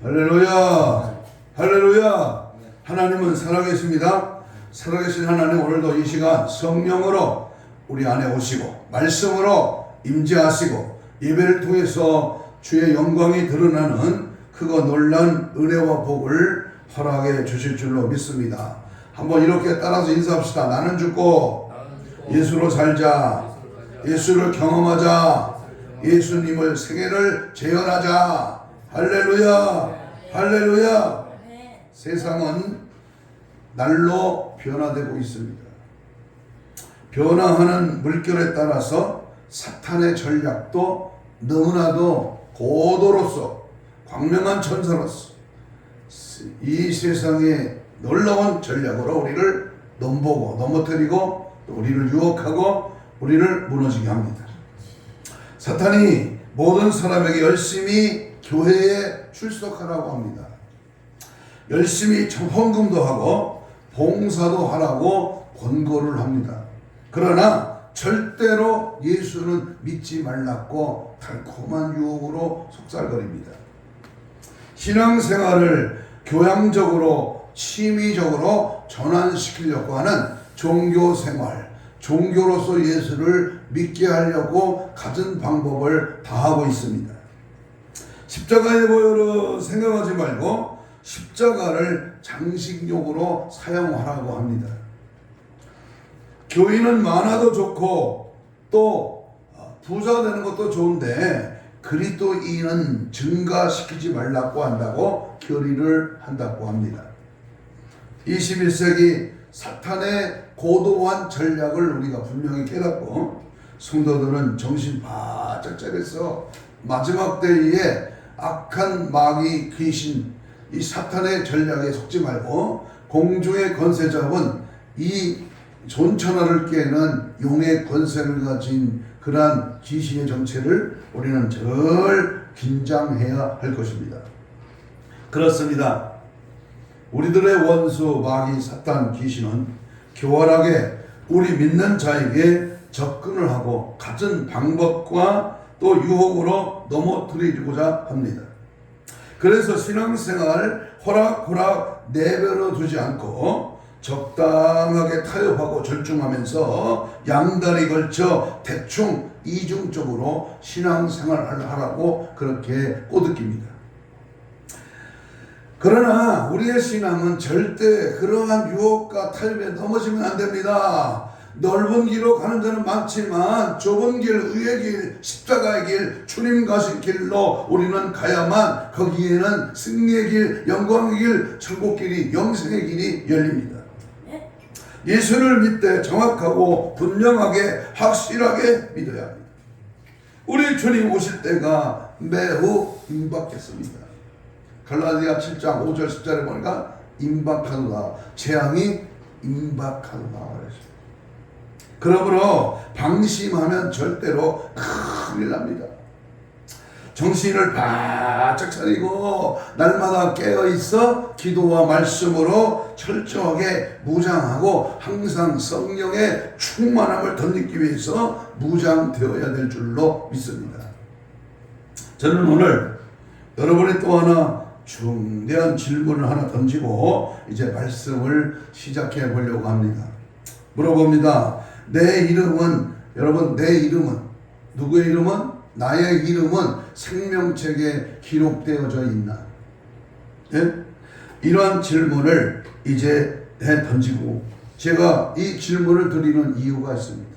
할렐루야. 할렐루야. 하나님은 살아계십니다. 살아계신 하나님, 오늘도 이 시간 성령으로 우리 안에 오시고 말씀으로 임재하시고 예배를 통해서 주의 영광이 드러나는 크고 놀란 은혜와 복을 허락해 주실 줄로 믿습니다. 한번 이렇게 따라서 인사합시다. 나는 죽고 예수로 살자. 예수를 경험하자. 예수님을 생애를 재현하자. 할렐루야. 할렐루야. 세상은 날로 변화되고 있습니다. 변화하는 물결에 따라서 사탄의 전략도 너무나도 고도로서 광명한 천사로서 이 세상의 놀라운 전략으로 우리를 넘보고 넘어뜨리고 또 우리를 유혹하고 우리를 무너지게 합니다. 사탄이 모든 사람에게 열심히 교회에 출석하라고 합니다. 열심히 헌금도 하고 봉사도 하라고 권고를 합니다. 그러나 절대로 예수는 믿지 말라고 달콤한 유혹으로 속살거립니다. 신앙생활을 교양적으로 취미적으로 전환시키려고 하는 종교생활, 종교로서 예수를 믿게 하려고 갖은 방법을 다하고 있습니다. 십자가의 보혈을 생각하지 말고 십자가를 장식용으로 사용하라고 합니다. 교인은 많아도 좋고 또 부자 되는 것도 좋은데 그리스도인은 증가시키지 말라고 한다고 결의를 한다고 합니다. 21세기 사탄의 고도한 전략을 우리가 분명히 깨닫고 성도들은 정신 바짝 차려서 마지막 때에 악한 마귀 귀신 이 사탄의 전략에 속지 말고 공중의 권세 잡은 이 존천하를 깨는 용의 권세를 가진 그러한 귀신의 정체를 우리는 절 긴장해야 할 것입니다. 그렇습니다. 우리들의 원수 마귀 사탄 귀신은 교활하게 우리 믿는 자에게 접근을 하고 갖은 방법과 또 유혹으로 넘어뜨리고자 합니다. 그래서 신앙생활 호락호락 내버려 두지 않고 적당하게 타협하고 절중하면서 양다리 걸쳐 대충 이중적으로 신앙생활을 하라고 그렇게 꼬드깁니다. 그러나 우리의 신앙은 절대 그러한 유혹과 타협에 넘어지면 안 됩니다. 넓은 길로 가는 데는 많지만 좁은 길, 의의 길, 십자가의 길, 주님 가신 길로 우리는 가야만 거기에는 승리의 길, 영광의 길, 천국길이, 영생의 길이 열립니다. 예수를 믿되 정확하고 분명하게 확실하게 믿어야 합니다. 우리 주님 오실 때가 매우 임박했습니다. 갈라디아 7장 5절 10절에 보니까 임박하도다. 재앙이 임박하도다. 그러므로 방심하면 절대로 큰일 납니다. 정신을 바짝 차리고 날마다 깨어있어 기도와 말씀으로 철저하게 무장하고 항상 성령의 충만함을 덧입기 위해서 무장되어야 될 줄로 믿습니다. 저는 오늘 여러분이 또 하나 중대한 질문을 하나 던지고 이제 말씀을 시작해 보려고 합니다. 물어봅니다. 내 이름은, 여러분, 내 이름은, 누구의 이름은? 나의 이름은 생명책에 기록되어져 있나? 예? 이러한 질문을 이제 던지고 제가 이 질문을 드리는 이유가 있습니다.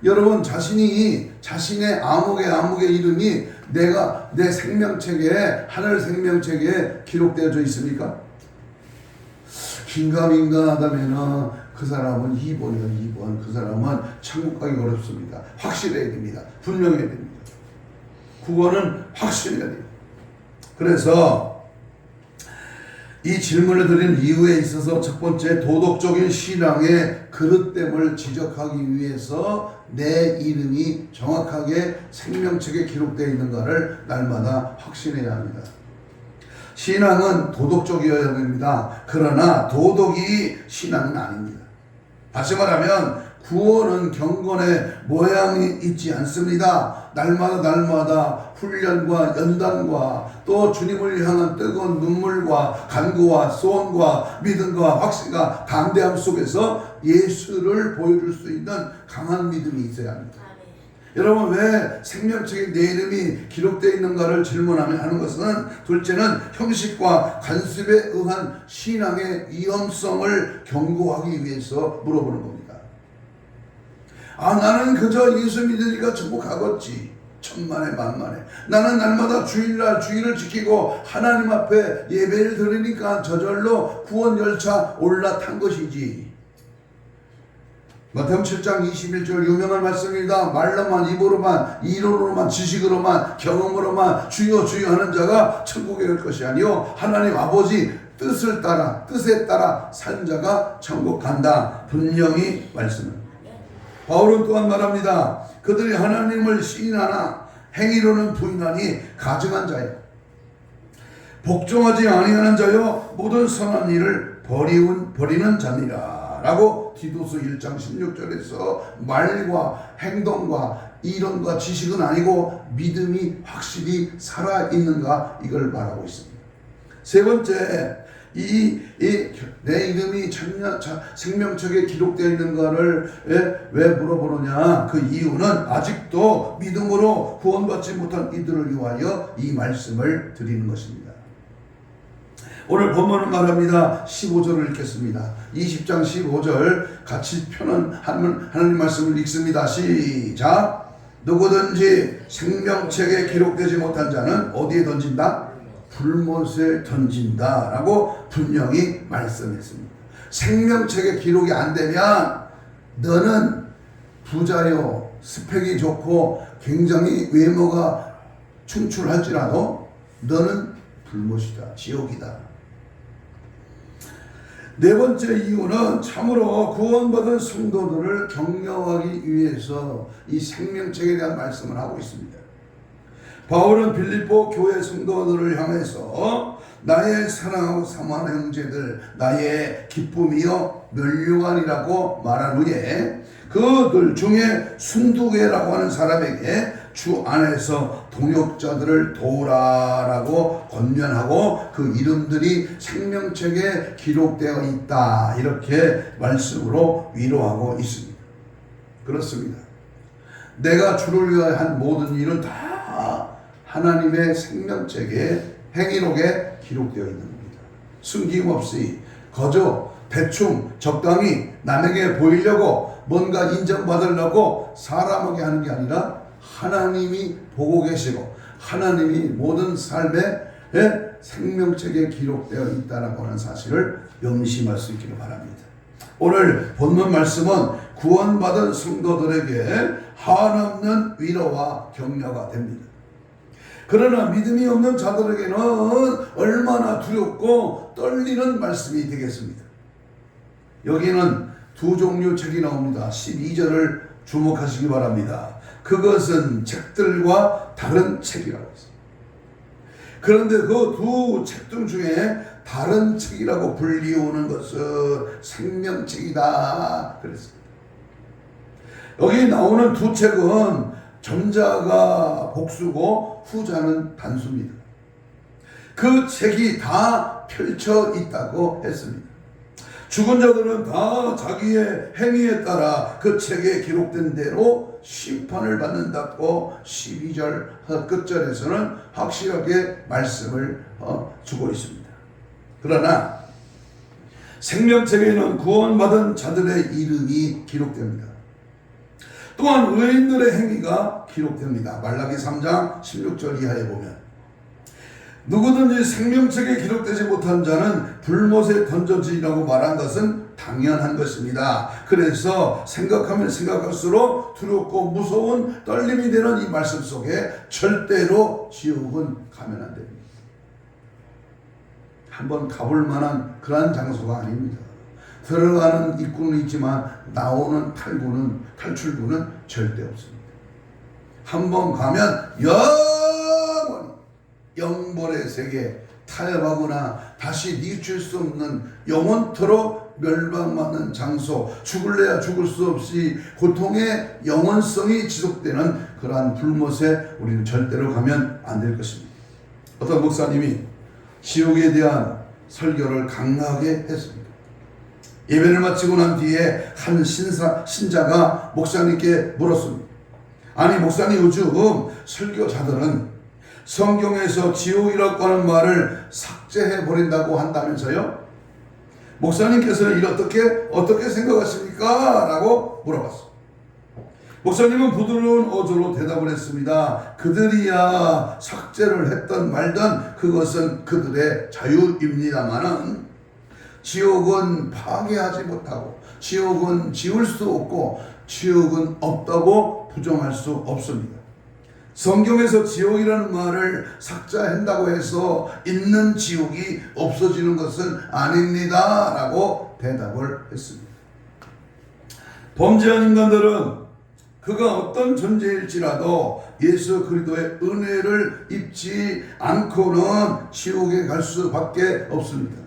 여러분 자신의 아무개 이름이 내 생명책에, 하늘 생명책에 기록되어져 있습니까? 긴가민가 하다면은 그 사람은 2번이요, 2번. 그 사람은 천국 가기 어렵습니다. 확실해야 됩니다. 분명해야 됩니다. 9번은 확실해야 됩니다. 그래서 이 질문을 드린 이유에 있어서 첫 번째, 도덕적인 신앙의 그릇됨을 지적하기 위해서 내 이름이 정확하게 생명책에 기록되어 있는가를 날마다 확신해야 합니다. 신앙은 도덕적이어야 됩니다. 그러나 도덕이 신앙은 아닙니다. 다시 말하면 구원은 경건의 모양이 있지 않습니다. 날마다 훈련과 연단과 또 주님을 향한 뜨거운 눈물과 간구와 소원과 믿음과 확신과 담대함 속에서 예수를 보여줄 수 있는 강한 믿음이 있어야 합니다. 여러분, 왜 생명책에 내 이름이 기록되어 있는가를 질문하면 하는 것은, 둘째는 형식과 관습에 의한 신앙의 위험성을 경고하기 위해서 물어보는 겁니다. 나는 그저 예수 믿으니까 전부 가겠지. 천만에 만만에. 나는 날마다 주일날 주일을 지키고 하나님 앞에 예배를 드리니까 저절로 구원 열차 올라탄 것이지. 마태복음 7장 21절 유명한 말씀입니다. 말로만, 입으로만, 이론으로만, 지식으로만, 경험으로만 주여 주여 하는 자가 천국에 갈 것이 아니요 하나님 아버지 뜻에 따라 산 자가 천국 간다. 분명히 말씀합니다. 바울은 또한 말합니다. 그들이 하나님을 시인하나 행위로는 부인하니 가증한 자요, 복종하지 아니하는 자요, 모든 선한 일을 버리는 자니라 라고 디도서 1장 16절에서 말과 행동과 이론과 지식은 아니고 믿음이 확실히 살아있는가, 이걸 말하고 있습니다. 세 번째, 내 이름이 생명책에 기록되어 있는 것을 왜 물어보느냐. 그 이유는 아직도 믿음으로 구원받지 못한 이들을 위하여 이 말씀을 드리는 것입니다. 오늘 본문은 말합니다. 15절을 읽겠습니다. 20장 15절 같이 펴는 하나님 말씀을 읽습니다. 시작. 누구든지 생명책에 기록되지 못한 자는 어디에 던진다? 불못에 던진다 라고 분명히 말씀했습니다. 생명책에 기록이 안 되면 너는 부자요, 스펙이 좋고 굉장히 외모가 충출할지라도 너는 불못이다, 지옥이다. 네 번째 이유는 참으로 구원받은 성도들을 격려하기 위해서 이 생명책에 대한 말씀을 하고 있습니다. 바울은 빌립보 교회 성도들을 향해서 나의 사랑하고 사모하는 형제들, 나의 기쁨이요 면류관이라고 말한 후에 그들 중에 순두개라고 하는 사람에게 주 안에서 동역자들을 도우라라고 권면하고 그 이름들이 생명책에 기록되어 있다, 이렇게 말씀으로 위로하고 있습니다. 그렇습니다. 내가 주를 위하여 한 모든 일은 다 하나님의 생명책에, 행위록에 기록되어 있는 겁니다. 숨김없이 거저 대충 적당히 남에게 보이려고 뭔가 인정받으려고 사람에게 하는 게 아니라 하나님이 보고 계시고 하나님이 모든 삶에 생명책에 기록되어 있다라고 하는 사실을 명심할 수 있기를 바랍니다. 오늘 본문 말씀은 구원받은 성도들에게 한없는 위로와 격려가 됩니다. 그러나 믿음이 없는 자들에게는 얼마나 두렵고 떨리는 말씀이 되겠습니다. 여기는 두 종류 책이 나옵니다. 12절을 주목하시기 바랍니다. 그것은 책들과 다른 책이라고 했습니다. 그런데 그 두 책들 중에 다른 책이라고 불리우는 것은 생명책이다 그랬습니다. 여기 나오는 두 책은 전자가 복수고 후자는 단수입니다. 그 책이 다 펼쳐 있다고 했습니다. 죽은 자들은 다 자기의 행위에 따라 그 책에 기록된 대로 심판을 받는다고 12절 끝절에서는 확실하게 말씀을 주고 있습니다. 그러나 생명책에는 구원받은 자들의 이름이 기록됩니다. 또한 의인들의 행위가 기록됩니다. 말라기 3장 16절 이하에 보면 누구든지 생명책에 기록되지 못한 자는 불못에 던져지라고 말한 것은 당연한 것입니다. 그래서 생각하면 생각할수록 두렵고 무서운 떨림이 되는 이 말씀 속에 절대로 지옥은 가면 안 됩니다. 한번 가볼 만한 그러한 장소가 아닙니다. 들어가는 입구는 있지만 나오는 탈출구는 절대 없습니다. 한번 가면 영원히 영벌의 세계, 타협하거나 다시 뉘칠 수 없는 영원토록 멸망받는 장소, 죽을래야 죽을 수 없이 고통의 영원성이 지속되는 그러한 불못에 우리는 절대로 가면 안 될 것입니다. 어떤 목사님이 지옥에 대한 설교를 강하게 했습니다. 예배를 마치고 난 뒤에 한 신자가 목사님께 물었습니다. 아니 목사님, 요즘 설교자들은 성경에서 지옥이라고 하는 말을 삭제해 버린다고 한다면서요? 목사님께서는 이를 어떻게 생각하십니까? 라고 물어봤습니다. 목사님은 부드러운 어조로 대답을 했습니다. 그들이야 삭제를 했던 말든 그것은 그들의 자유입니다마는 지옥은 파괴하지 못하고 지옥은 지울 수 없고 지옥은 없다고 부정할 수 없습니다. 성경에서 지옥이라는 말을 삭제한다고 해서 있는 지옥이 없어지는 것은 아닙니다 라고 대답을 했습니다. 범죄한 인간들은 그가 어떤 존재일지라도 예수 그리스도의 은혜를 입지 않고는 지옥에 갈 수밖에 없습니다.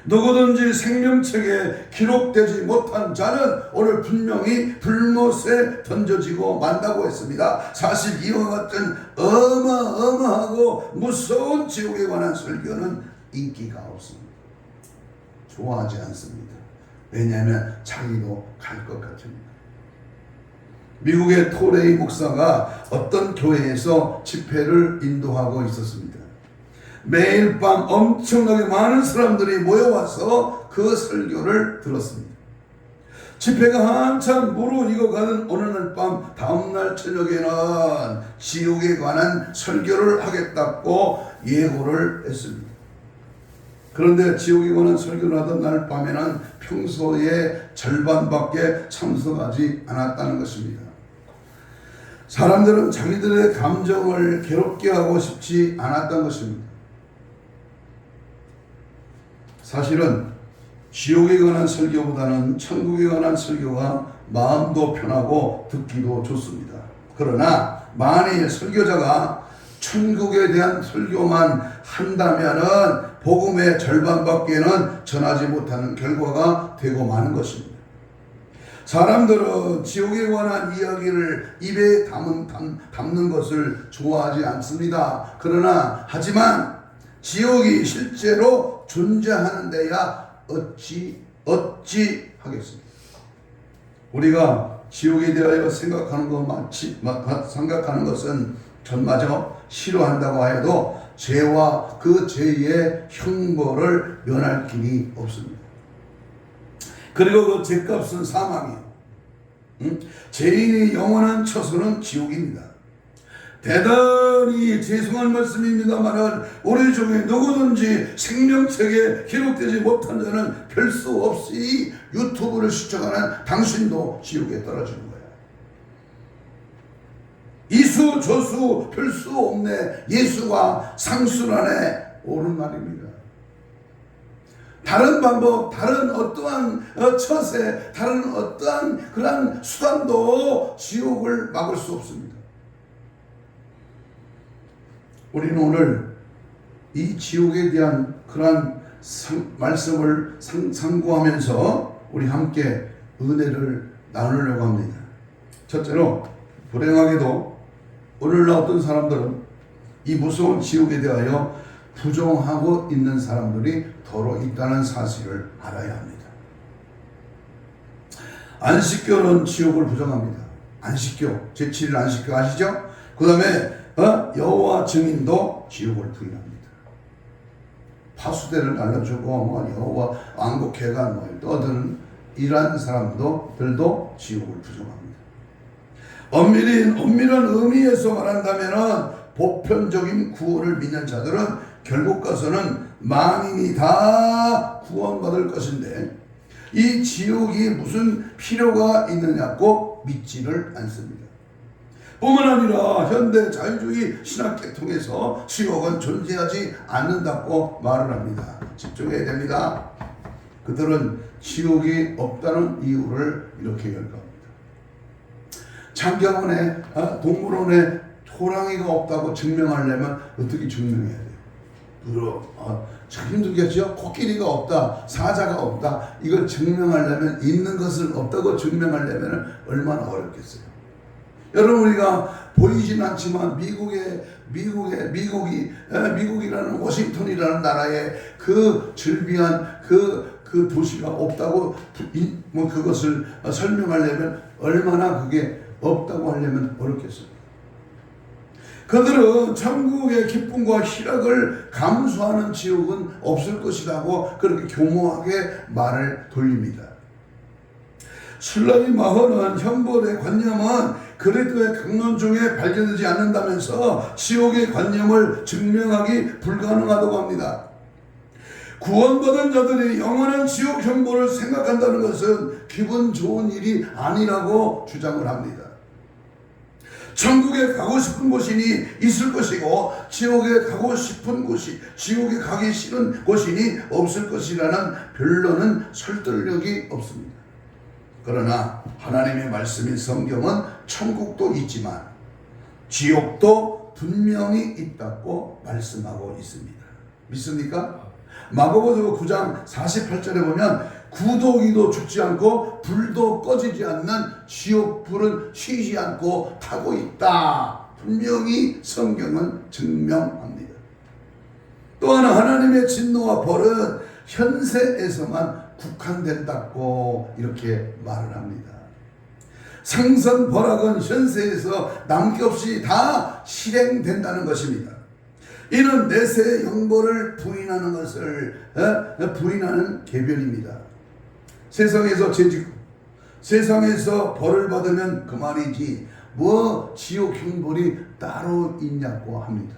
누구든지 생명책에 기록되지 못한 자는 오늘 분명히 불못에 던져지고 만다고 했습니다. 사실 이와 같은 어마어마하고 무서운 지옥에 관한 설교는 인기가 없습니다. 좋아하지 않습니다. 왜냐하면 자기도 갈 것 같습니다. 미국의 토레이 목사가 어떤 교회에서 집회를 인도하고 있었습니다. 매일 밤 엄청나게 많은 사람들이 모여와서 그 설교를 들었습니다. 집회가 한참 무르익어가는 어느 날 밤, 다음날 저녁에는 지옥에 관한 설교를 하겠다고 예고를 했습니다. 그런데 지옥에 관한 설교를 하던 날 밤에는 평소의 절반밖에 참석하지 않았다는 것입니다. 사람들은 자기들의 감정을 괴롭게 하고 싶지 않았던 것입니다. 사실은 지옥에 관한 설교보다는 천국에 관한 설교가 마음도 편하고 듣기도 좋습니다. 그러나 만일 설교자가 천국에 대한 설교만 한다면은 복음의 절반밖에는 전하지 못하는 결과가 되고 마는 것입니다. 사람들은 지옥에 관한 이야기를 입에 담는 것을 좋아하지 않습니다. 하지만 지옥이 실제로 존재하는 데야 어찌 하겠습니다. 우리가 지옥에 대하여 생각하는 것은 전마저 싫어한다고 하여도 죄와 그 죄의 형벌을 면할 길이 없습니다. 그리고 그 죄값은 사망이에요. 죄인이 영원한 처소는 지옥입니다. 대단히 죄송한 말씀입니다만 우리 중에 누구든지 생명책에 기록되지 못한 자는 별 수 없이 유튜브를 시청하는 당신도 지옥에 떨어지는 거예요. 이수 저수 별 수 없네. 예수가 상수란에 옳은 말입니다. 다른 방법, 다른 어떠한 처세, 다른 어떠한 그런 수단도 지옥을 막을 수 없습니다. 우리는 오늘 이 지옥에 대한 그러한 말씀을 상고하면서 우리 함께 은혜를 나누려고 합니다. 첫째로 불행하게도 오늘날 어떤 사람들은 이 무서운 지옥에 대하여 부정하고 있는 사람들이 더러 있다는 사실을 알아야 합니다. 안식교는 지옥을 부정합니다. 안식교, 제7일 안식교 아시죠? 그 다음에 여호와 증인도 지옥을 부인합니다. 파수대를 날려주고 여호와 왕국회가 떠드는 이러한 사람들도 지옥을 부정합니다. 엄밀한 의미에서 말한다면 보편적인 구원을 믿는 자들은 결국 가서는 만인이 다 구원받을 것인데 이 지옥이 무슨 필요가 있느냐고 믿지를 않습니다. 뿐만 아니라 현대 자유주의 신학계통에서 지옥은 존재하지 않는다고 말을 합니다. 집중해야 됩니다. 그들은 지옥이 없다는 이유를 이렇게 열거합니다. 창경원에 동물원에 호랑이가 없다고 증명하려면 어떻게 증명해야 돼요? 참 힘들겠죠? 코끼리가 없다, 사자가 없다, 이걸 증명하려면, 있는 것을 없다고 증명하려면 얼마나 어렵겠어요. 여러분, 우리가 보이진 않지만 미국이라는 워싱턴이라는 나라에 그 즐비한 그 도시가 없다고 그것을 설명하려면 얼마나 그게 없다고 하려면 어렵겠어요. 그들은 천국의 기쁨과 희락을 감수하는 지옥은 없을 것이라고 그렇게 교모하게 말을 돌립니다. 술라미 마허는 형벌의 관념은 그리스도의 강론 중에 발견되지 않는다면서 지옥의 관념을 증명하기 불가능하다고 합니다. 구원받은 자들이 영원한 지옥 형벌을 생각한다는 것은 기분 좋은 일이 아니라고 주장을 합니다. 천국에 가고 싶은 곳이니 있을 것이고 지옥에 가고 싶은 곳이, 지옥에 가기 싫은 곳이니 없을 것이라는 변론은 설득력이 없습니다. 그러나 하나님의 말씀인 성경은 천국도 있지만 지옥도 분명히 있다고 말씀하고 있습니다. 믿습니까? 마가복음 9장 48절에 보면 구더기도 죽지 않고 불도 꺼지지 않는 지옥 불은 쉬지 않고 타고 있다. 분명히 성경은 증명합니다. 또 하나, 하나님의 진노와 벌은 현세에서만 국한된다고 이렇게 말을 합니다. 상선 벌악은 현세에서 남김없이 다 실행된다는 것입니다. 이는 내세의 영벌을 부인하는 것을 부인하는 계변입니다. 세상에서 죄짓고 세상에서 벌을 받으면 그만이지 뭐 지옥 형벌이 따로 있냐고 합니다.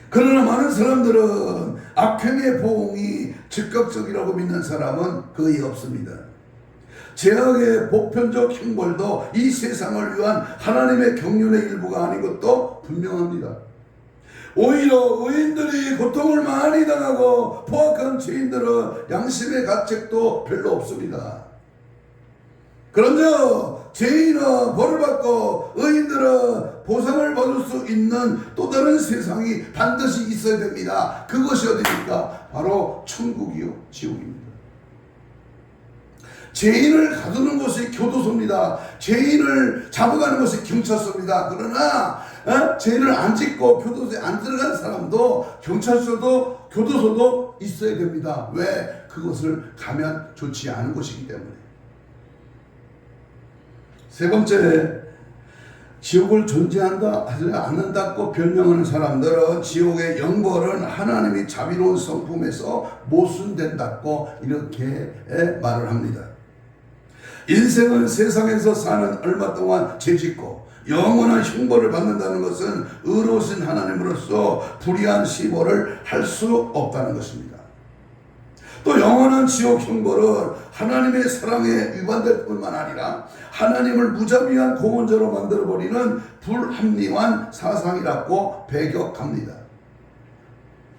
그러나 많은 사람들은 악행의 보응이 즉각적이라고 믿는 사람은 거의 없습니다. 죄악의 보편적 형벌도 이 세상을 위한 하나님의 경륜의 일부가 아닌 것도 분명합니다. 오히려 의인들이 고통을 많이 당하고 포악한 죄인들은 양심의 가책도 별로 없습니다. 그런즉 죄인은 벌을 받고 의인들은 보상을 받을 수 있는 또 다른 세상이 반드시 있어야 됩니다. 그것이 어디입니까? 바로 천국이요 지옥입니다. 죄인을 가두는 것이 교도소입니다. 죄인을 잡아가는 것이 경찰서입니다. 그러나 죄인을 안 짓고 교도소에 안 들어간 사람도 경찰서도 교도소도 있어야 됩니다. 왜? 그것을 가면 좋지 않은 것이기 때문에. 세 번째, 지옥을 존재한다 하지 않는다고 변명하는 사람들은 지옥의 영벌은 하나님이 자비로운 성품에서 모순된다고 이렇게 말을 합니다. 인생은 세상에서 사는 얼마 동안 죄짓고 영원한 형벌을 받는다는 것은 의로우신 하나님으로서 불의한 시벌을 할 수 없다는 것입니다. 또 영원한 지옥 형벌은 하나님의 사랑에 위반될 뿐만 아니라 하나님을 무자비한 공헌자로 만들어버리는 불합리한 사상이라고 배격합니다.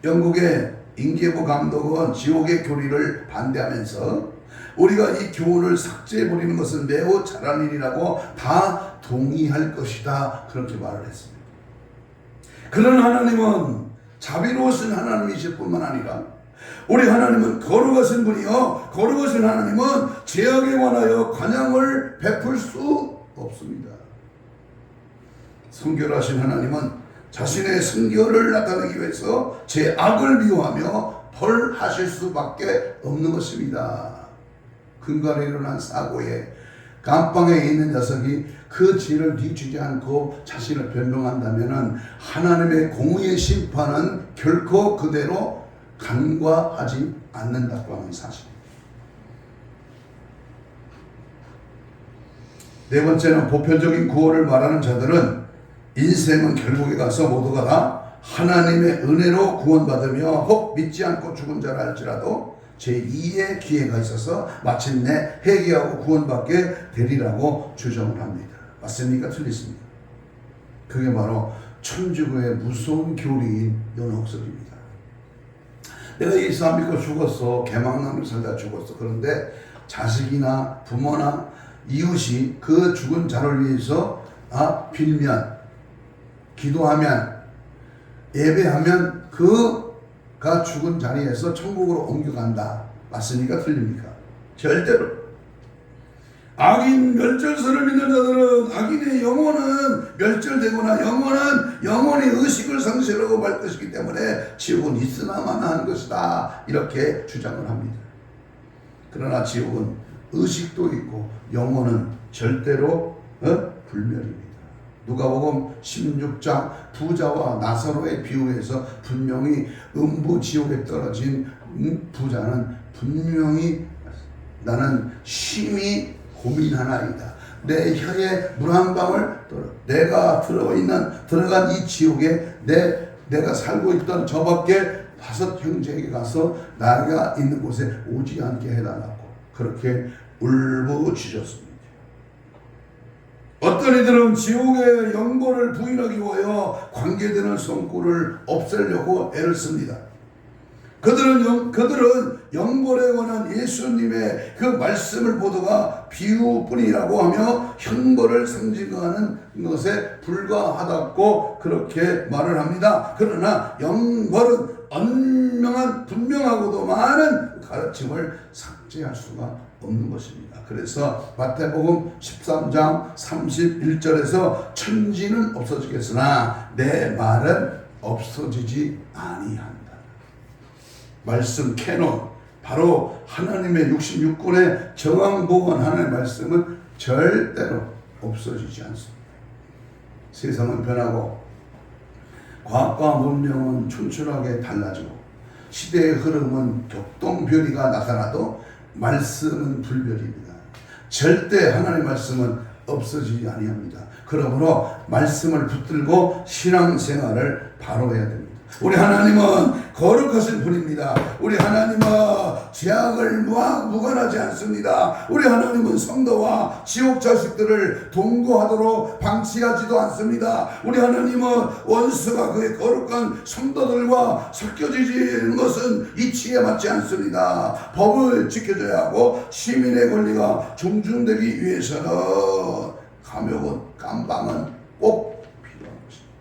영국의 인게보 감독은 지옥의 교리를 반대하면서 우리가 이 교훈을 삭제해버리는 것은 매우 잘한 일이라고 다 동의할 것이다, 그렇게 말을 했습니다. 그런 하나님은 자비로우신 하나님이실 뿐만 아니라 우리 하나님은 거룩하신 분이요, 거룩하신 하나님은 죄악에 관하여 관양을 베풀 수 없습니다. 성결하신 하나님은 자신의 성결을 나타내기 위해서 죄악을 미워하며 벌하실 수밖에 없는 것입니다. 근간에 일어난 사고에 감방에 있는 녀석이 그 죄를 뒤지지 않고 자신을 변명한다면 하나님의 공의의 심판은 결코 그대로 간과하지 않는다고 하는 사실입니다. 네 번째는 보편적인 구원을 말하는 자들은 인생은 결국에 가서 모두가 다 하나님의 은혜로 구원받으며 혹 믿지 않고 죽은 자라 할지라도 제2의 기회가 있어서 마침내 회개하고 구원받게 되리라고 주장을 합니다. 맞습니까? 틀리십니까? 그게 바로 천주교의 무서운 교리인 연옥설입니다. 내가 예수 안 믿고 죽었어, 개망남을 살다 죽었어. 그런데 자식이나 부모나 이웃이 그 죽은 자를 위해서 빌면 기도하면, 예배하면 그가 죽은 자리에서 천국으로 옮겨간다. 맞습니까? 틀립니까? 절대로. 악인 멸절설을 믿는 자들은 악인의 영혼은 멸절되거나 영혼이 의식을 상실하고 말 것이기 때문에 지옥은 있으나마나 하는 것이다. 이렇게 주장을 합니다. 그러나 지옥은 의식도 있고 영혼은 절대로 불멸입니다. 누가복음 16장 부자와 나사로의 비유에서 분명히 음부 지옥에 떨어진 부자는 분명히 나는 심히 고민하나이다. 내 혀에 물 한 방울, 내가 들어간 이 지옥에 내가 살고 있던 저밖에 5 형제에게 가서 나가 있는 곳에 오지 않게 해달라고 그렇게 울부짖었습니다. 어떤 이들은 지옥의 영벌을 부인하기 위하여 관계되는 성구를 없애려고 애를 씁니다. 그들은 영벌에 관한 예수님의 그 말씀을 보다가 비유뿐이라고 하며 형벌을 상징하는 것에 불과하다고 그렇게 말을 합니다. 그러나 영벌은 분명하고도 많은 가르침을 삭제할 수가 없는 것입니다. 그래서 마태복음 13장 31절에서 천지는 없어지겠으나 내 말은 없어지지 아니한다. 말씀 캐논, 바로 하나님의 66권의 정황보관 하나님의 말씀은 절대로 없어지지 않습니다. 세상은 변하고 과학과 문명은 촌철하게 달라지고 시대의 흐름은 격동변이가 나타나도 말씀은 불변입니다. 절대 하나님의 말씀은 없어지지 아니합니다. 그러므로 말씀을 붙들고 신앙생활을 바로 해야 됩니다. 우리 하나님은 거룩하신 분입니다. 우리 하나님은 죄악을 무관하지 않습니다. 우리 하나님은 성도와 지옥 자식들을 동거하도록 방치하지도 않습니다. 우리 하나님은 원수가 그의 거룩한 성도들과 섞여지는 것은 이치에 맞지 않습니다. 법을 지켜줘야 하고 시민의 권리가 존중되기 위해서는 감옥은 감방은 꼭 필요한 것입니다.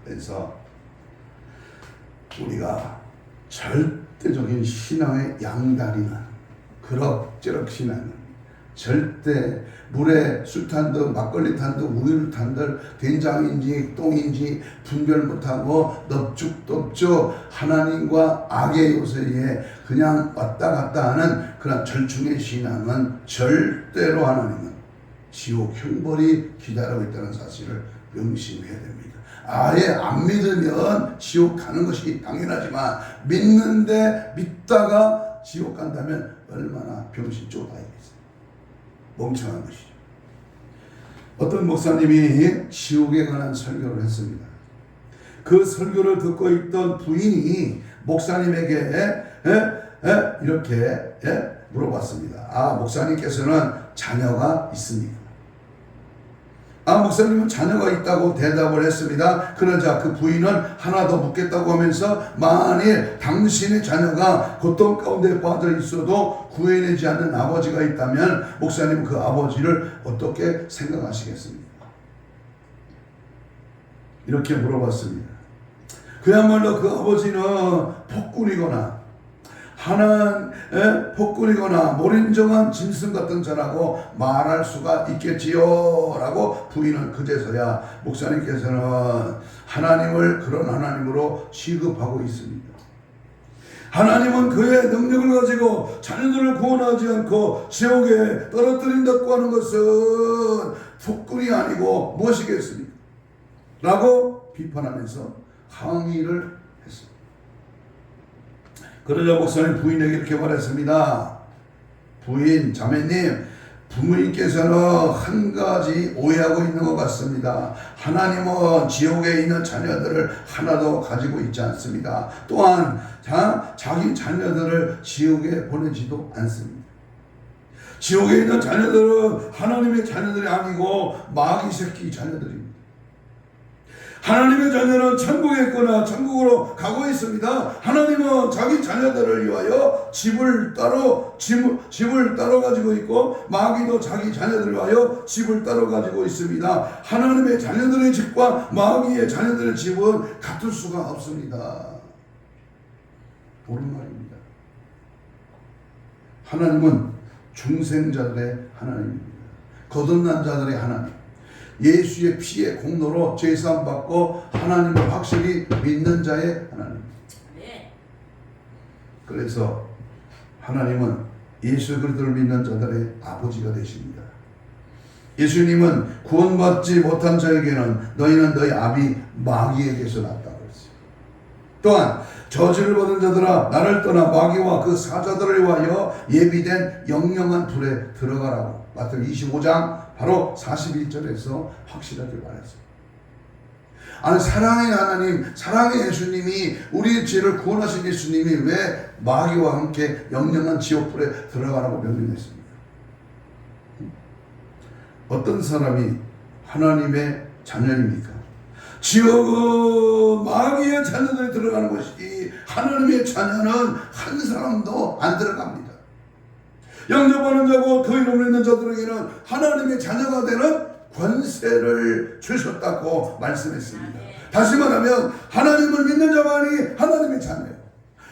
그래서 우리가 절대적인 신앙의 양다리는 그럭저럭 신앙은 절대 물에 술 탄듯 막걸리 탄듯 우유를 탄듯 된장인지 똥인지 분별 못하고 넙죽넙죽 하나님과 악의 요새에 그냥 왔다 갔다 하는 그런 절충의 신앙은 절대로 하나님은 지옥 형벌이 기다리고 있다는 사실을 명심해야 됩니다. 아예 안 믿으면 지옥 가는 것이 당연하지만 믿다가 지옥 간다면 얼마나 병신 쪼다이겠어요. 멍청한 것이죠. 어떤 목사님이 지옥에 관한 설교를 했습니다. 그 설교를 듣고 있던 부인이 목사님에게 이렇게 물어봤습니다. 목사님께서는 자녀가 있습니까? 목사님은 자녀가 있다고 대답을 했습니다. 그러자 그 부인은 하나 더 묻겠다고 하면서 만일 당신의 자녀가 고통 가운데 빠져 있어도 구해내지 않는 아버지가 있다면 목사님은 그 아버지를 어떻게 생각하시겠습니까? 이렇게 물어봤습니다. 그야말로 그 아버지는 폭군이거나 폭군이거나 몰인정한 짐승 같은 자라고 말할 수가 있겠지요 라고 부인은 그제서야 목사님께서는 하나님을 그런 하나님으로 취급하고 있습니다. 하나님은 그의 능력을 가지고 자녀들을 구원하지 않고 지옥에 떨어뜨린다고 하는 것은 폭군이 아니고 무엇이겠습니까? 라고 비판하면서 항의를 했습니다. 그러자 목사님 부인에게 이렇게 말했습니다. 부인, 자매님, 부모님께서는 한 가지 오해하고 있는 것 같습니다. 하나님은 지옥에 있는 자녀들을 하나도 가지고 있지 않습니다. 또한 자기 자녀들을 지옥에 보내지도 않습니다. 지옥에 있는 자녀들은 하나님의 자녀들이 아니고 마귀 새끼 자녀들입니다. 하나님의 자녀는 천국에 있거나 천국으로 가고 있습니다. 하나님은 자기 자녀들을 위하여 집을 따로 가지고 있고, 마귀도 자기 자녀들을 위하여 집을 따로 가지고 있습니다. 하나님의 자녀들의 집과 마귀의 자녀들의 집은 같을 수가 없습니다. 옳은 말입니다. 하나님은 중생자들의 하나님입니다. 거듭난 자들의 하나님, 예수의 피의 공로로 죄사함 받고 하나님을 확실히 믿는 자의 하나님. 그래서 하나님은 예수 그리스도를 믿는 자들의 아버지가 되십니다. 예수님은 구원받지 못한 자에게는 너희는 너희 아비 마귀에게서 났다고 했어요. 또한 저주를 받은 자들아 나를 떠나 마귀와 그 사자들을 위하여 예비된 영영한 불에 들어가라고 마태복음 25장 바로 41절에서 확실하게 말했어요. 아니, 사랑의 하나님, 사랑의 예수님이 우리의 죄를 구원하신 예수님이 왜 마귀와 함께 영영한 지옥불에 들어가라고 명령했습니다. 어떤 사람이 하나님의 자녀입니까? 지옥은 마귀의 자녀들이 들어가는 것이지 하나님의 자녀는 한 사람도 안 들어갑니다. 영접하는 자고 그 이름을 믿는 자들에게는 하나님의 자녀가 되는 권세를 주셨다고 말씀했습니다. 다시 말하면 하나님을 믿는 자만이 하나님의 자녀예요.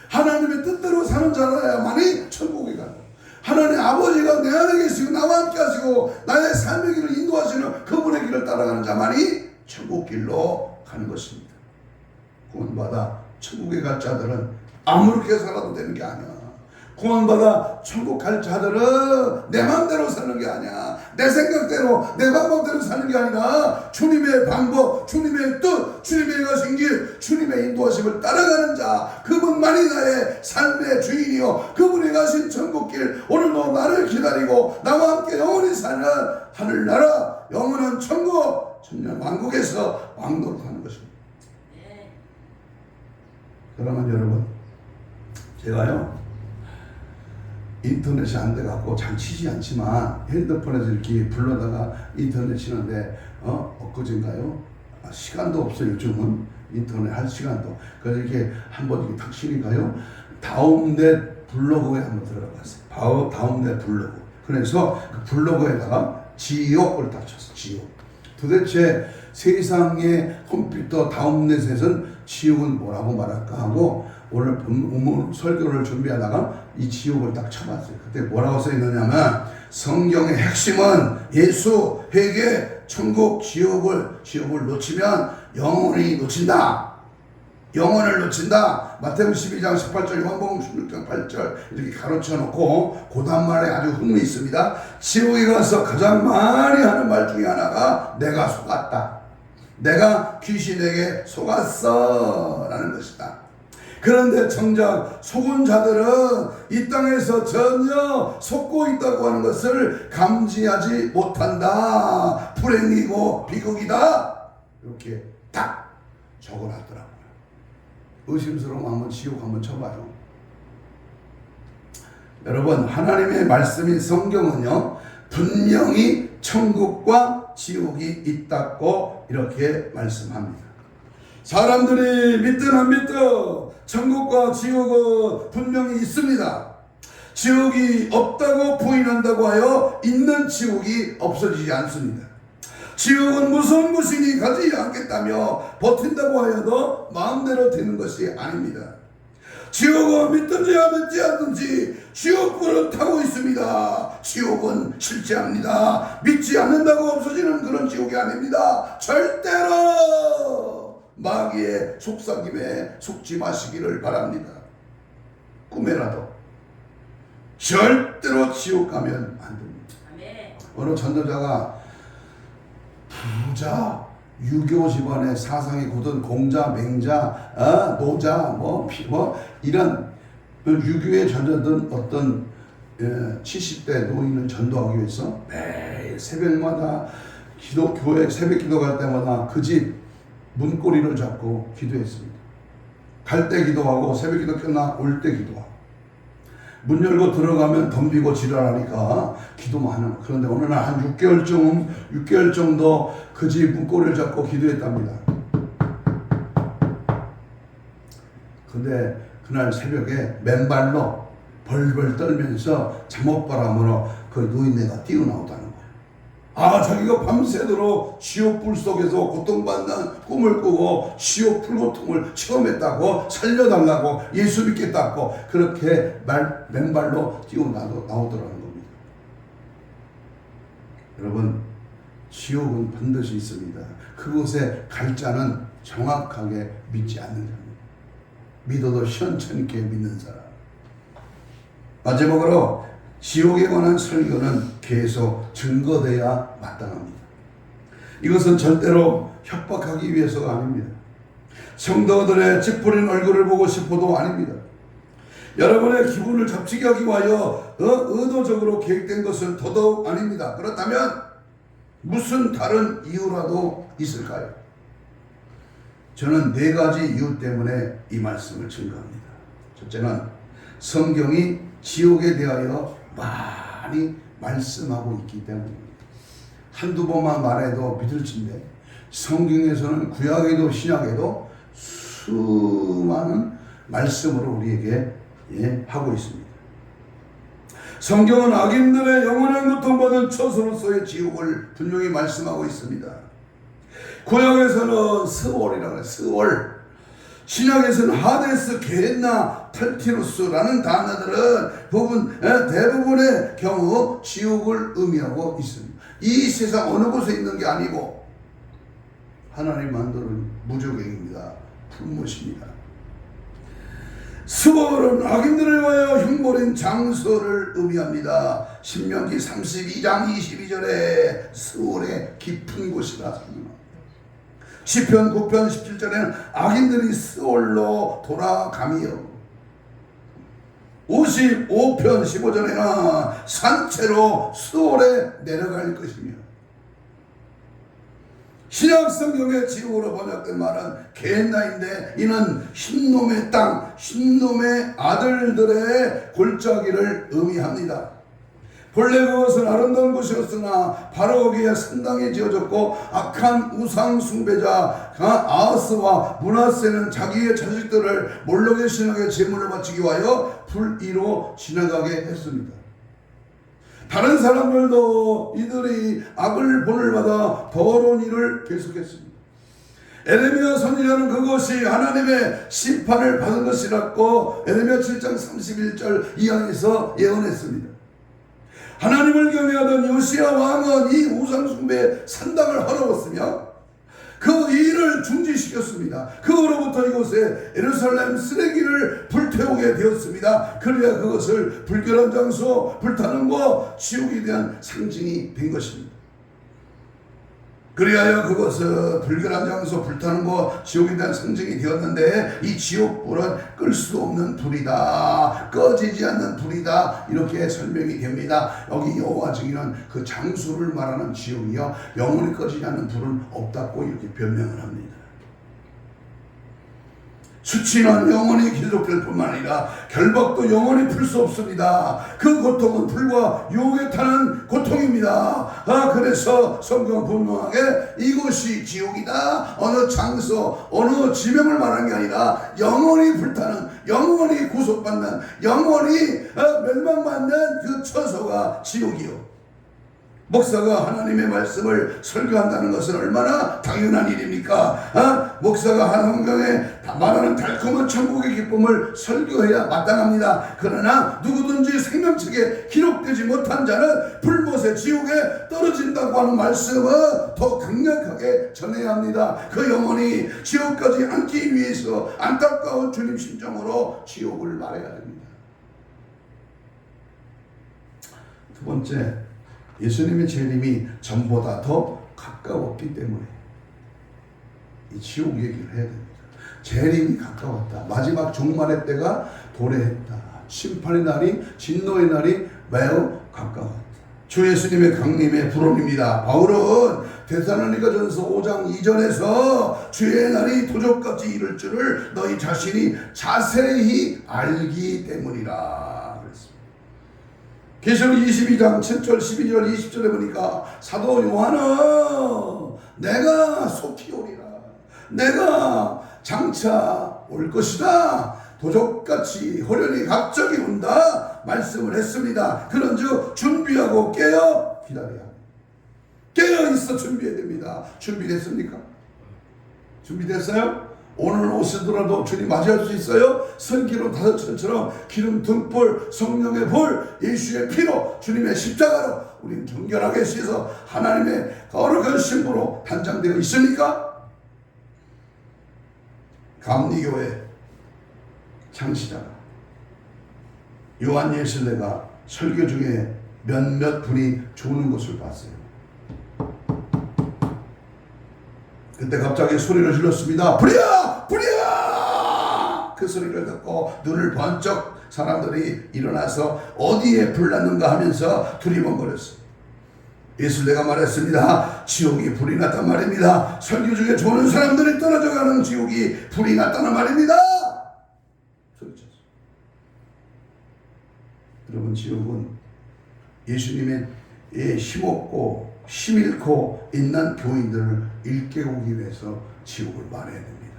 하나님의 뜻대로 사는 자라야만이 천국에 가요. 하나님 아버지가 내 안에 계시고 나와 함께 하시고 나의 삶의 길을 인도하시는 그분의 길을 따라가는 자만이 천국 길로 가는 것입니다. 구원받아 천국에 갈 자들은 아무렇게 살아도 되는 게 아니야. 구원받아 천국 갈 자들은 내 마음대로 사는 게 아니야. 내 생각대로 내 방법대로 사는 게 아니라 주님의 방법, 주님의 뜻, 주님의 가신 길, 주님의 인도하심을 따라가는 자, 그분만이 나의 삶의 주인이요 그분이 가신 천국길, 오늘도 나를 기다리고 나와 함께 영원히 사는 하늘나라 영원한 천국, 천년 왕국에서 왕노릇 하는 것입니다. 그러면 여러분, 제가요 인터넷이 안 돼갖고 잘 치지 않지만 핸드폰에서 이렇게 불러다가 인터넷 치는데 엊그제인가요? 시간도 없어요. 요즘은 인터넷 할 시간도. 그래서 이렇게 한번 이렇게 탁 치니까요 다음넷 블로그에 한번 들어가봤어요. 다음넷 블로그. 그래서 그 블로그에다가 지옥을 딱 쳤어요. 지옥. 도대체 세상의 컴퓨터 다음넷에서는 지옥은 뭐라고 말할까 하고 오늘 설교를 준비하다가 이 지옥을 딱 쳐봤어요. 그때 뭐라고 써있느냐면 성경의 핵심은 예수, 회개, 천국, 지옥을 놓치면 영원히 놓친다. 영혼을 놓친다. 마태복음 12장 18절, 요한복음 16장 8절 이렇게 가로쳐 놓고 그 다음 말에 아주 흥미 있습니다. 지옥에 가서 가장 많이 하는 말 중에 하나가 내가 속았다. 내가 귀신에게 속았어 라는 것이다. 그런데 정작 속은 자들은 이 땅에서 전혀 속고 있다고 하는 것을 감지하지 못한다. 불행이고 비극이다. 이렇게 딱 적어놨더라고요. 의심스러우면 한번 지옥 한번 쳐봐요. 여러분, 하나님의 말씀인 성경은요 분명히 천국과 지옥이 있다고 이렇게 말씀합니다. 사람들이 믿든 안 믿든 천국과 지옥은 분명히 있습니다. 지옥이 없다고 부인한다고 하여 있는 지옥이 없어지지 않습니다. 지옥은 무서운 곳이니 가지 않겠다며 버틴다고 하여도 마음대로 되는 것이 아닙니다. 지옥은 믿든지 안 믿지 않든지 지옥불을 타고 있습니다. 지옥은 실제합니다. 믿지 않는다고 없어지는 그런 지옥이 아닙니다. 절대로 마귀의 속삭임에 속지 마시기를 바랍니다. 꿈에라도 절대로 지옥 가면 안 됩니다. 어느 전도자가 부자 유교 집안의 사상이 굳은 공자, 맹자, 노자, 이런 유교에 젖어든 어떤 70대 노인을 전도하기 위해서 매일 새벽마다 교회 새벽 기도 갈 때마다 그 집 문고리를 잡고 기도했습니다. 갈 때 기도하고 새벽 기도 끝나 올 때 기도하고 문 열고 들어가면 덤비고 지랄하니까 기도만 하는. 그런데 어느 날 한 6개월 정도 그 집 문고리를 잡고 기도했답니다. 근데 그날 새벽에 맨발로 벌벌 떨면서 잠옷바람으로 그 노인네가 뛰어나오다는 거예요. 아, 자기가 밤새도록 지옥불 속에서 고통받는 꿈을 꾸고 지옥 불고통을 체험했다고, 살려달라고, 예수 믿겠다고 그렇게 맨발로 뛰어나오더라는 겁니다. 여러분, 지옥은 반드시 있습니다. 그곳에 갈 자는 정확하게 믿지 않는 사람, 믿어도 시원찮게 믿는 사람. 마지막으로 지옥에 관한 설교는 계속 증거돼야 마땅합니다. 이것은 절대로 협박하기 위해서가 아닙니다. 성도들의 찌푸린 얼굴을 보고 싶어도 아닙니다. 여러분의 기분을 잡치게 하기 위하여 의도적으로 계획된 것은 더더욱 아닙니다. 그렇다면 무슨 다른 이유라도 있을까요? 저는 4가지 이유 때문에 이 말씀을 증거합니다. 첫째는 성경이 지옥에 대하여 많이 말씀하고 있기 때문입니다. 한두 번만 말해도 믿을진데 성경에서는 구약에도 신약에도 수많은 말씀으로 우리에게 하고 있습니다. 성경은 악인들의 영원한 고통받은 처소로서의 지옥을 분명히 말씀하고 있습니다. 구약에서는 스월이라고 해요. 스월. 신약에서는 하데스, 게헨나, 탈티루스라는 단어들은 대부분의 경우 지옥을 의미하고 있습니다. 이 세상 어느 곳에 있는 게 아니고 하나님 만드는 무조갱입니다. 풀무십니다. 스월은 악인들을 위하여 흉보린 장소를 의미합니다. 신명기 32장 22절에 스월의 깊은 곳이라 설명합니다. 시편 9편 17절에는 악인들이 스월로 돌아가며 55편 15절에는 산채로 스월에 내려갈 것이며 신약 성경의 지옥으로 번역된 말은 게헨나인데 이는 흰놈의 땅, 흰놈의 아들들의 골짜기를 의미합니다. 본래 그것은 아름다운 곳이었으나 바로 거기에 산당이 지어졌고 악한 우상 숭배자 아하스와 므낫세는 자기의 자식들을 몰록의 신에게 제물을 바치기 위하여 불의로 지나가게 했습니다. 다른 사람들도 이들이 악을 본을 받아 더러운 일을 계속했습니다. 에레미야 선지자는 그것이 하나님의 심판을 받은 것이라고 에레미야 7장 31절 이하에서 예언했습니다. 하나님을 경외하던 요시야 왕은 이 우상숭배 산당을 헐어왔으며 그 일을 중지시켰습니다. 그로부터 이곳에 예루살렘 쓰레기를 불태우게 되었습니다. 그래야 그것을 불결한 장소, 불타는 것, 지옥에 대한 상징이 된 것입니다. 그리하여 그것은 불결한 장소, 불타는 것, 지옥에 대한 상징이 되었는데 이 지옥불은 끌 수 없는 불이다, 꺼지지 않는 불이다, 이렇게 설명이 됩니다. 여기 여호와 증인은 그 장소를 말하는 지옥이요 영원히 꺼지지 않는 불은 없다고 이렇게 변명을 합니다. 수치는 영원히 계속될 뿐만 아니라 결박도 영원히 풀 수 없습니다. 그 고통은 불과 유혹에 타는 고통입니다. 그래서 성경은 분명하게 이곳이 지옥이다, 어느 장소, 어느 지명을 말하는 게 아니라 영원히 불타는, 영원히 구속받는, 영원히 멸망받는 그 처소가 지옥이요. 목사가 하나님의 말씀을 설교한다는 것은 얼마나 당연한 일입니까? 목사가 성경에 말하는 달콤한 천국의 기쁨을 설교해야 마땅합니다. 그러나 누구든지 생명책에 기록되지 못한 자는 불못의 지옥에 떨어진다고 하는 말씀을 더 강력하게 전해야 합니다. 그 영혼이 지옥 가지 않기 위해서 안타까운 주님 심정으로 지옥을 말해야 됩니다. 두 번째, 예수님의 재림이 전보다 더 가까웠기 때문에 이 지옥 얘기를 해야 됩니다. 재림이 가까웠다. 마지막 종말의 때가 도래했다. 심판의 날이, 진노의 날이 매우 가까웠다. 주 예수님의 강림의 불언입니다. 바울은 데살로니가전서 5장 2절에서 주의 날이 도적같이 이를 줄을 너희 자신이 자세히 알기 때문이라. 계시록 22장 7절 12절 20절에 보니까 사도 요한은 내가 속히 오리라, 내가 장차 올 것이다. 도적같이 호련히 갑자기 온다 말씀을 했습니다. 그런즉 준비하고 깨어 기다려야 합니다. 깨어 있어 준비해야 됩니다. 준비됐습니까? 준비됐어요? 오늘 오시더라도 주님 맞이할 수 있어요? 선기름 5천처럼 기름 등불, 성령의 불, 예수의 피로, 주님의 십자가로 우리는 정결하게 씻어 하나님의 거룩한 신부로 단장되어 있습니까? 감리교회 창시자가 요한 예술내가 설교 중에 몇몇 분이 죽는 것을 봤어요. 그때 갑자기 소리를 질렀습니다. 불이야! 불이야! 그 소리를 듣고 눈을 번쩍 사람들이 일어나서 어디에 불 났는가 하면서 두리번거렸어요. 예술내가 말했습니다. 지옥이 불이 났단 말입니다. 설교 중에 좋은 사람들이 떨어져가는 지옥이 불이 났다는 말입니다. 소리쳤어요. 여러분, 지옥은 예수님의 힘없고 힘잃고 있는 교인들을 일깨우기 위해서 지옥을 말해야 됩니다.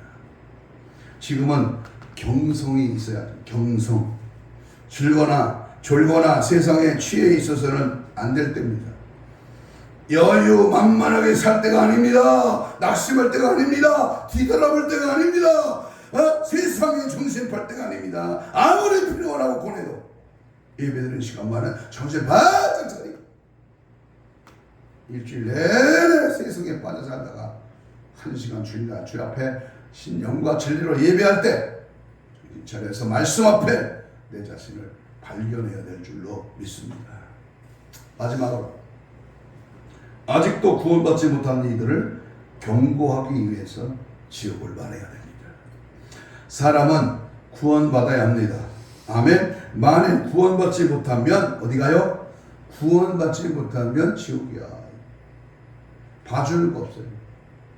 지금은 경성이 있어야 돼요. 경성. 졸거나 세상에 취해 있어서는 안 될 때입니다. 여유 만만하게 살 때가 아닙니다. 낙심할 때가 아닙니다. 뒤돌아볼 때가 아닙니다. 세상에 중심할 때가 아닙니다. 아무리 필요하라고 보내도 예배드리는 시간만은 정신 바짝 차리고 일주일 내내 세상에 빠져 살다가 1시간 주일 앞에 신령과 진리로 예배할 때 이 자리에서 말씀 앞에 내 자신을 발견해야 될 줄로 믿습니다. 마지막으로 아직도 구원받지 못한 이들을 경고하기 위해서 지옥을 말해야 됩니다. 사람은 구원받아야 합니다. 아멘. 만일 구원받지 못하면 어디 가요? 구원받지 못하면 지옥이야. 봐줄 거 없어요.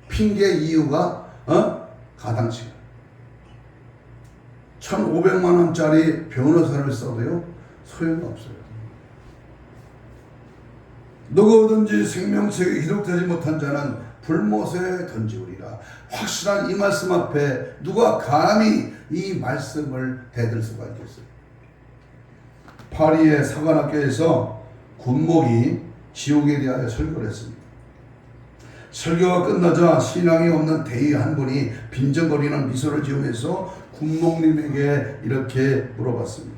핑계 이유가 가당치가 1,500만 원짜리 변호사를 써도요 소용없어요. 누구든지 생명책에 기록되지 못한 자는 불못에 던지우리라. 확실한 이 말씀 앞에 누가 감히 이 말씀을 대들 수가 있겠어요? 파리의 사관학교에서 군목이 지옥에 대하여 설교를 했습니다. 설교가 끝나자 신앙이 없는 대의 한 분이 빈정거리는 미소를 지으면서 군목님에게 이렇게 물어봤습니다.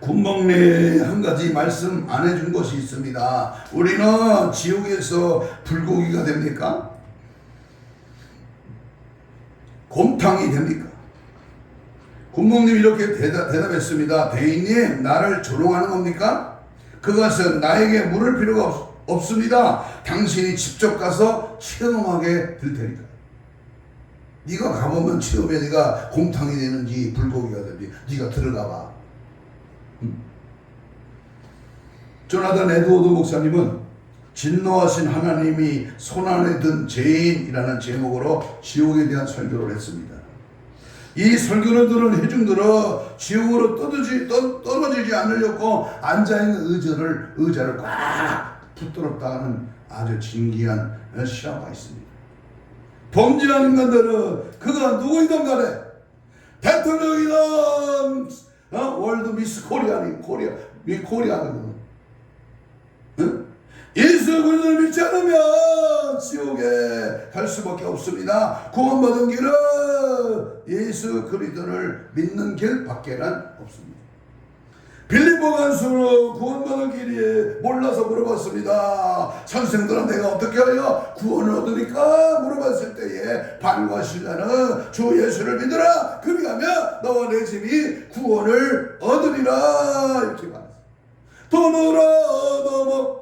군목님, 한 가지 말씀 안 해준 것이 있습니다. 우리는 지옥에서 불고기가 됩니까? 곰탕이 됩니까? 군목님이 이렇게 대답했습니다. 대인님, 나를 조롱하는 겁니까? 그것은 나에게 물을 필요가 없습니다. 당신이 직접 가서 체험하게 될 테니까. 네가 가보면 체험해. 네가 곰탕이 되는지 불고기가 되는지 네가 들어가 봐. 조나단 에드워드 목사님은 진노하신 하나님이 손안에 든 죄인이라는 제목으로 지옥에 대한 설교를 했습니다. 이 설교를 들은 회중들은 지옥으로 떨어지지 않으려고 앉아있는 의자를 꽉 붙들었다는 아주 진기한 시화가 있습니다. 범죄한 인간들은 그가 누구이든 간에 대통령이든 월드 미스 코리아거든. 예수 그리스도를 믿지 않으면 지옥에 갈 수밖에 없습니다. 구원받은 길은 예수 그리스도를 믿는 길밖에는 없습니다. 빌립보 간수로 구원받은 길이 몰라서 물어봤습니다. 선생들아, 내가 어떻게 하여 구원을 얻으니까? 물어봤을 때에 발과 신라는 주 예수를 믿으라. 그리하면 너와 내 집이 구원을 얻으리라. 이렇게 말했어요. 돈으로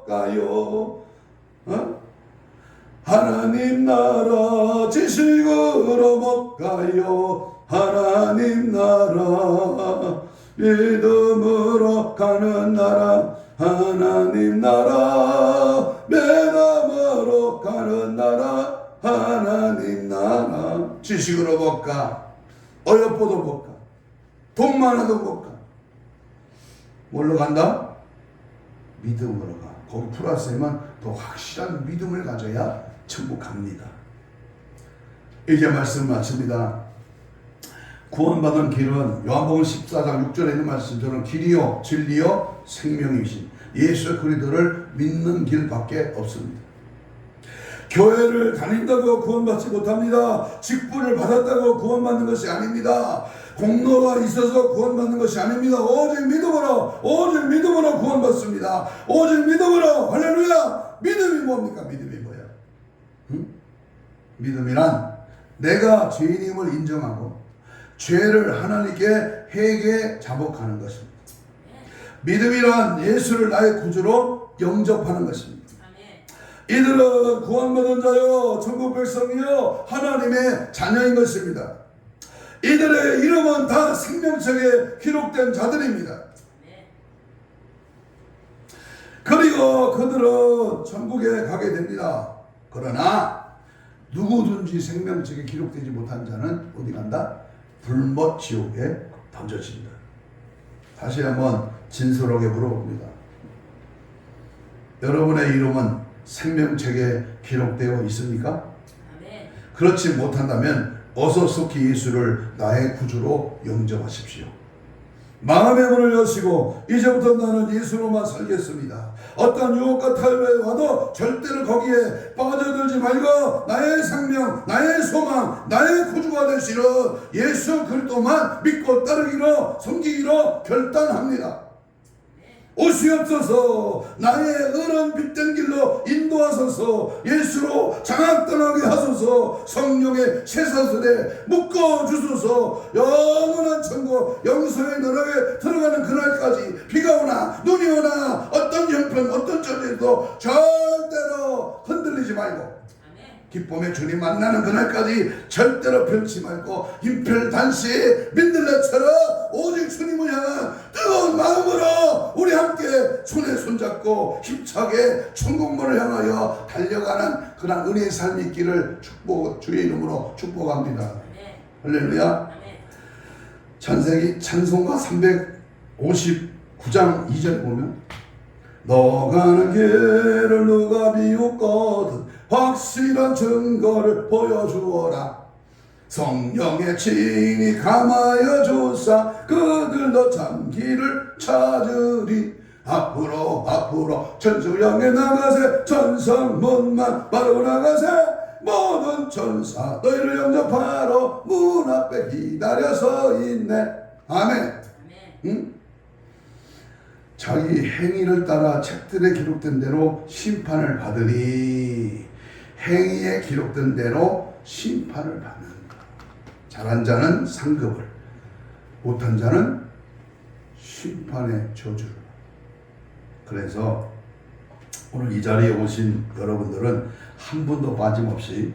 얻어먹가요. 하나님 나라 지식으로 먹가요. 하나님 나라 믿음으로 가는 나라. 하나님 나라 믿음으로 가는 나라. 하나님 나라. 지식으로 먹가, 어여뻐도 먹가, 돈 많아도 먹가. 뭘로 간다? 믿음으로 가. 거기 플러스에만 더 확실한 믿음을 가져야 천국 갑니다. 이제 말씀 마칩니다. 구원받은 길은 요한복음 14장 6절에 있는 말씀처럼 길이요 진리요 생명이신 예수 그리스도를 믿는 길밖에 없습니다. 교회를 다닌다고 구원받지 못합니다. 직분을 받았다고 구원받는 것이 아닙니다. 공로가 있어서 구원받는 것이 아닙니다. 오직 믿음으로 구원받습니다. 오직 믿음으로. 할렐루야. 믿음이 뭡니까? 믿음이 뭐야? 응? 믿음이란 내가 죄인임을 인정하고 죄를 하나님께 회개 자복하는 것입니다. 믿음이란 예수를 나의 구주로 영접하는 것입니다. 이들은 구원받은 자요 천국 백성이요 하나님의 자녀인 것입니다. 이들의 이름은 다 생명책에 기록된 자들입니다. 그리고 그들은 천국에 가게 됩니다. 그러나 누구든지 생명책에 기록되지 못한 자는 어디 간다? 불못 지옥에 던져진다. 다시 한번 진솔하게 물어봅니다. 여러분의 이름은 생명책에 기록되어 있습니까? 그렇지 못한다면 어서 속히 예수를 나의 구주로 영접하십시오. 마음의 문을 여시고 이제부터 나는 예수로만 살겠습니다. 어떤 유혹과 탈배에 와도 절대로 거기에 빠져들지 말고 나의 생명, 나의 소망, 나의 구주가 되시는 예수 그리스도만 믿고 따르기로 섬기기로 결단합니다. 오시옵소서. 나의 의로운 빛된 길로 인도하소서. 예수로 장악떠나게 하소서. 성령의 쇠사슬에 묶어주소서. 영원한 천국 영생의 나라에 들어가는 그날까지 비가 오나 눈이 오나 어떤 형편 어떤 처지에도 절대로 흔들리지 말고 기쁨의 주님 만나는 그날까지 절대로 변치 말고 임펠단시 민들레처럼 오직 주님을 향한 뜨거운 마음으로 우리 함께 손에 손잡고 힘차게 천국문을 향하여 달려가는 그런 은혜의 삶이 있기를 주의 이름으로 축복합니다. 할렐루야. 창세기 찬송가 359장 2절 보면 너 가는 길을 누가 비웃거든 확실한 증거를 보여주어라. 성령의 친히 감하여 주사 그들도 참 길을 찾으리. 앞으로 천수 향해 나가세. 천성문만 바로 나가세. 모든 천사 너희를 영접하러 문 앞에 기다려서 있네. 아멘. 응? 자기 행위를 따라 책들에 기록된 대로 심판을 받으니 행위에 기록된 대로 심판을 받는다. 잘한 자는 상급을, 못한 자는 심판의 저주를. 그래서 오늘 이 자리에 오신 여러분들은 한 분도 빠짐없이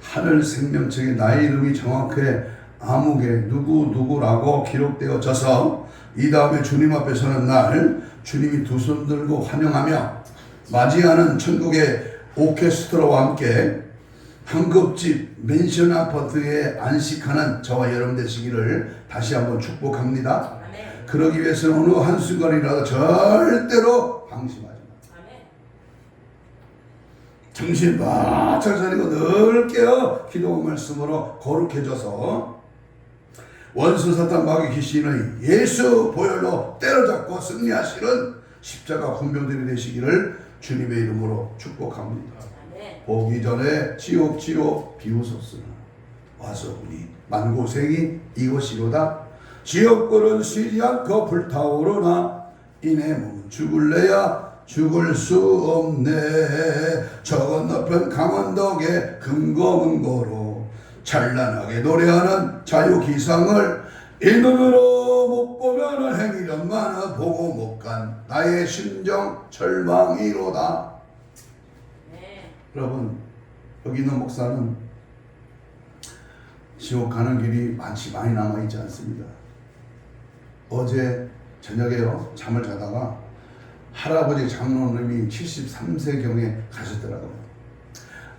하늘 생명책에 나의 이름이 정확하게 암흑에 누구라고 기록되어져서 이 다음에 주님 앞에 서는 날 주님이 두 손 들고 환영하며 맞이하는 천국의 오케스트라와 함께 황급집 맨션 아파트에 안식하는 저와 여러분 되시기를 다시 한번 축복합니다. 아멘. 그러기 위해서는 어느 한순간이라도 절대로 방심하지 마. 정신 바짝 차리고 늘 깨어 기도 말씀으로 거룩해져서 원수 사탄 마귀 귀신의 예수 보혈로 때려잡고 승리하시는 십자가 훈병들이 되시기를 주님의 이름으로 축복합니다. 보기 전에 지옥 비우소서나 와서 보니 만고생이 이것이로다. 지옥불은 쉬지 않고 불타오르나 이내 몸은 죽을래야 죽을 수 없네. 저 건너편 강원도의 금고문고로 찬란하게 노래하는 자유기상을 이 눈으로 못 보면 행위련만 보고 못 간 나의 심정 절망이로다. 여러분, 여기 있는 목사는 지옥 가는 길이 많이 남아있지 않습니다. 어제 저녁에요 잠을 자다가 할아버지 장로님이 73세경에 가셨더라고요.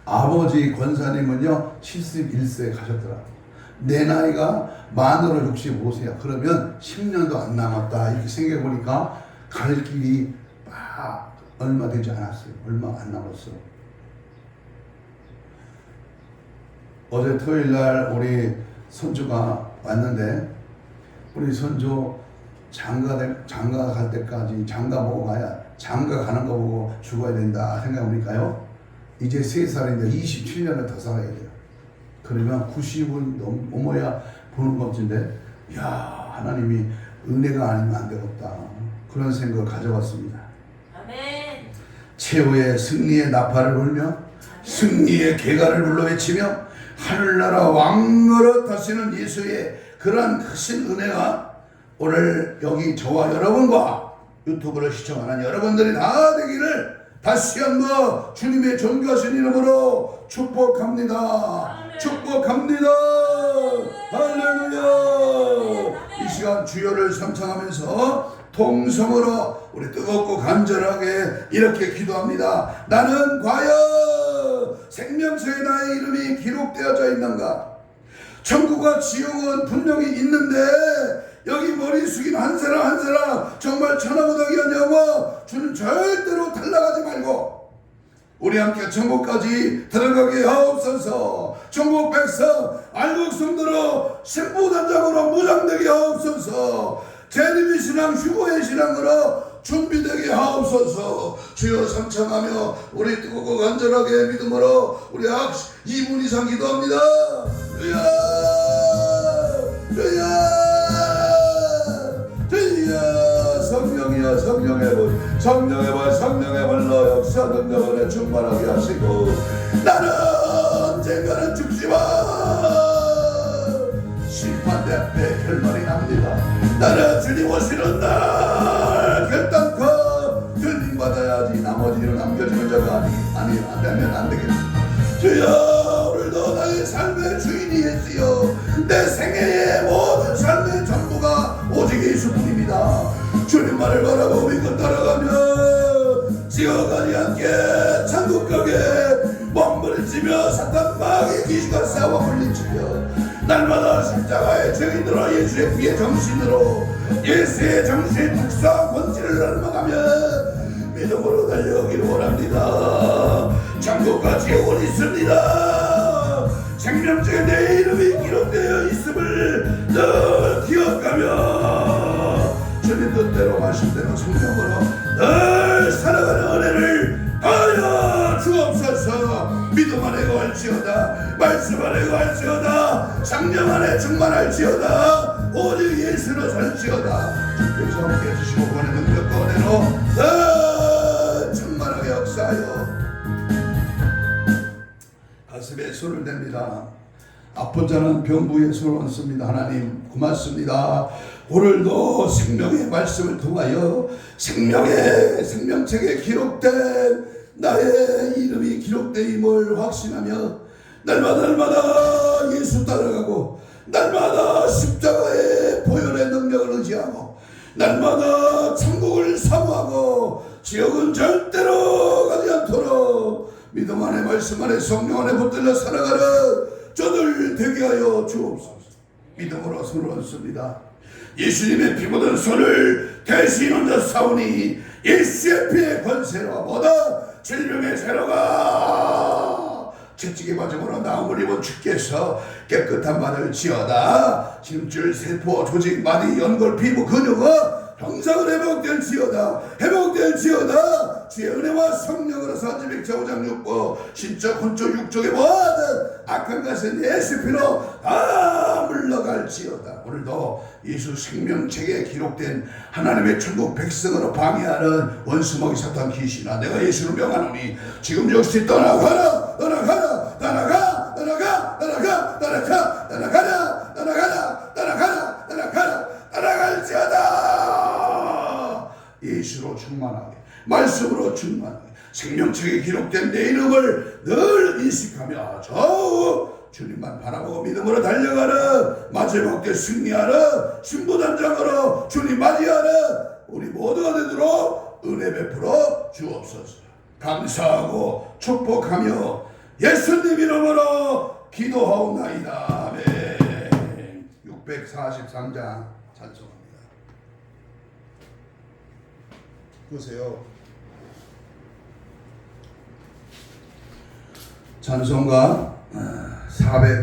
아버지 권사님은요 71세에 가셨더라고요. 내 나이가 만으로 65세야. 그러면 10년도 안 남았다 이렇게 생각해보니까 갈 길이 막 얼마 되지 않았어요. 얼마 안 남았어. 어제 토요일 날 우리 손주가 왔는데 우리 손주 장가 갈 때까지 장가 보고 가야 장가 가는 거 보고 죽어야 된다 생각합니까요? 이제 3살인데 27년을 더 살아야 돼요. 그러면 90은 넘어야 보는 것인데 야 하나님이 은혜가 아니면 안 되겠다 그런 생각을 가져왔습니다. 아멘. 최후의 승리의 나팔을 불며 승리의 개가를 불러 외치며 하늘나라 왕노릇 하시는 예수의 그러한 크신 은혜가 오늘 여기 저와 여러분과 유튜브를 시청하는 여러분들이 다 되기를 다시 한번 주님의 존귀하신 이름으로 축복합니다. 축복합니다. 할렐루야. 이 시간 주여를 삼창하면서 통성으로 우리 뜨겁고 간절하게 이렇게 기도합니다. 나는 과연 생명서에 나의 이름이 기록되어져 있는가? 천국과 지옥은 분명히 있는데 여기 머리 숙인 한 사람 한 사람 정말 천하무더기였냐고 주는 절대로 탈락하지 말고 우리 함께 천국까지 들어가게 하옵소서. 천국 백성 알곡성도로 신부단장으로 무장되게 하옵소서. 재림의 신앙 휴거의 신앙으로 준비되게 하옵소서. 주여 삼창하며 우리 뜨겁고 간절하게 믿음으로 우리 2분 이상 기도합니다. 주여 주여 주여 성령이여 성령의 불로 역사 능력을 충만하게 하시고 나는 언젠가는 죽지만 심판대 앞에 결말이 납니다. 나는 주님 오시는 날 결단코 들림받아야지 나머지는 남겨지는 자가 아니 안 되면 안 되겠습니다. 주여 오늘도 나의 삶의 주인이 예수여 내 생애의 모든 삶의 전부가 오직 예수뿐입니다. 주님만을 바라보고 믿고 따라가며 지어가지 않게 천국 가게 몸부림치며 사탄 마귀의 귀신과 싸워 물리치며 날마다 십자가의 죄인으로 예수의 피의 정신으로 예수의 정신의 특성 권세를 닮아가며 믿음으로 달려가기를 원합니다. 천국과 지옥은 있습니다. 생명책에 내 이름이 기록되어 있음을 늘 기억하며 주님 뜻대로 말씀대로 성령으로 늘 살아가는 은혜를 하여 주옵소서. 믿음 안에 거할지어다 말씀 안에 거할지어다 성령 안에 충만할지어다 오직 예수로 살지어다. 주께서 함께 해주시고 그의 능력과 은혜로 늘 충만하게 역사하여 가슴에 손을 댑니다. 아픈 자는 병부에 손을 얹습니다. 하나님 고맙습니다. 오늘도 생명의 말씀을 통하여 생명의 생명책에 기록된 나의 이름이 기록되임을 확신하며 날마다 예수 따라가고 날마다 십자가의 보혈의 능력을 의지하고 날마다 천국을 사모하고 지옥은 절대로 가지 않도록 믿음 안에 말씀 안에 성령 안에 붙들려 살아가는 저들 되게 하여 주옵소서. 믿음으로 손을 얹습니다. 예수님의 피 묻은 손을 대신 얹어 싸우니 예수의 피의 권세로 모든 질병의 세로가 채찍의 맞음으로 나음을 입은 주께서 깨끗한 마늘 지어다. 심줄 세포 조직 마디 연골 피부 근육은 형상은 회복될지어다. 주의 은혜와 성령으로 산지백자 5장 6부 신적 혼적 육적의 모든 악한 것은 예수 피로 다 물러갈지어다. 오늘도 예수 생명책에 기록된 하나님의 천국 백성으로 방해하는 원수먹이 사탄 귀신아 내가 예수로 명하노니 지금 역시 떠나가라 예수로 충만하게 말씀으로 충만하게 생명책에 기록된 내 이름을 늘 인식하며 저 주님만 바라보고 믿음으로 달려가는 마지막 때 승리하는 신부단장으로 주님 맞이하는 우리 모두가 되도록 은혜 베풀어 주옵소서. 감사하고 축복하며 예수님 이름으로 기도하옵나이다. 아멘. 643장 찬송합니다. 보세요. 찬송가 400